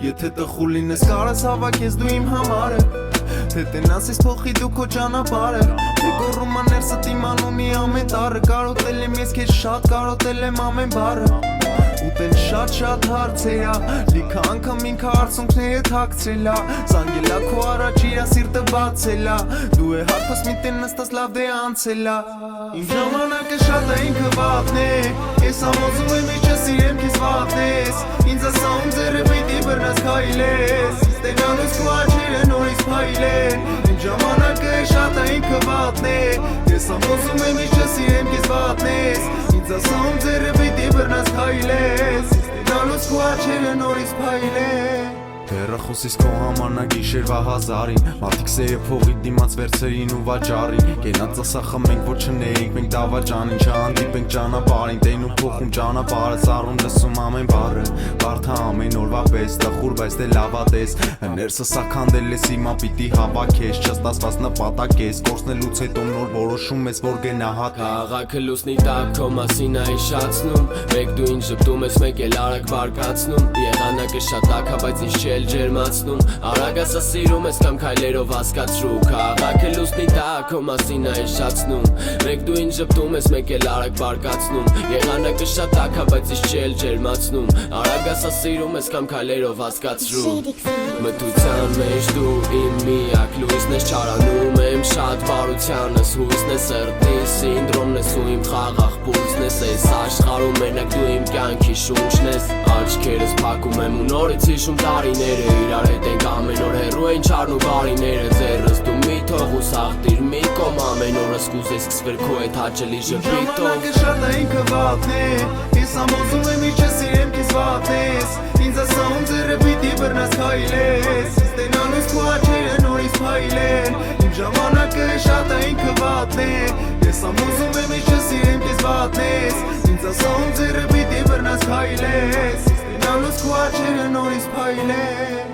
Եթե տխուր լինես կարաս հավաքես դու իմ համարը Թե տնասես փոխի դու քո ճանապարհը Թե գոռում աներսդ իմ անունի ամեն տառը Կարոտել եմ ես քեզ շատ կարոտել եմ ամեն բառը Ուտեն շատ հարցերա Լիքը անգամ ինքը արցունքները թաքցրելա Զանգելա քո առաջ իրա սիրտը բացելա Դու է հարփս մի տեն նստած լավ դե անցելա Իմ ժամանակը շատ է ինքը վատն է Ես ամոզում եմ իջս իրեմ քեզ վատնես Ինձ ասաում ձերը պիտի բռնաս քայլես Ստենալուս քո աչերը նորից փայլեն Իմ ժամանակը շատ է ինքը վատն է Ես ամոզում եմ իջս իրեմ քեզ վատնես Ինձ ասաում ձերը պիտի բռնաս քայլես Ստենալուս քո աչերը նորից փայլեն Հեռախոսիս քո համանա գիշերվա հազարին Մարդիկ սերը փողի դիմաց վերցրին ու վաճառին Կենաց ասախը մենք որ չնեինք մենք դավաճանին Չհանդիպենք ճանապարհին տեին ու փոխում ճանապարհը Սառում լսում ամեն բառը Բարդա ամեն օրվա պես տխուր բայց դե լավատես Ներսը սաքանդել ես հիմա պիտի հավաքես Չստացված նպատակ ես Կորցնելուց հետո նոր որոշում ես որ գնահատ Քաղաքը լուսնի տակ քո մասին է հիշացնում Մեկ դու ինձ ժպտում ես մեկ էլ արագ բարկացնում Եղանակը շատ ակա բայց ինձ չել ջերմացնում Արագ ասա սիրում ես կամ քայլերով հասկացրու Քաղաքը լուսնի տակ քո մասին է հիշացնում Մեկ դու ինձ ժպտում ես մեկ էլ արագ բարկացնում Եղանակը շատ ակա բայց ինձ չել ջերմացնում Արագ ասա սիրում ես կամ քայլերով հասկացրու Մթության մեջ դու իմ միակ լույսն ես Չարանում եմ շատ բարությանս հույսն ես Սրտի սինդրոմն ես ու իմ խաղաղ պուլսն ես Այս աշխարհում մենակ դու իմ կյանքի շունչն ես Աչքերս փակում եմ ու նորից հիշում տարիները Իրար հետ ենք ամեն օր հեռու են չարն ու բարիները Ձեռս դու մի թող ու սաղտիր մի կողմ Ամեն օրս կուզես սկսվեր քո հետ հաճելի ժպիտով Ժամանակը շատ է ինքը վատն է Ես ամոզում եմ իջս իրեմ քեզ վատնես Ինձ ասաում ձերը պիտի բռնաս քայլես Ստենալուս քո աչերը նորից փայլեն Իմ ժամանակը շատ է ինքը վատն է Ես ամոզում եմ իջս իրեմ քեզ վատնես Ինձ ասաում ձերը պիտի բռնաս քայլես Ստենալուս քո աչերը նորից փայլեն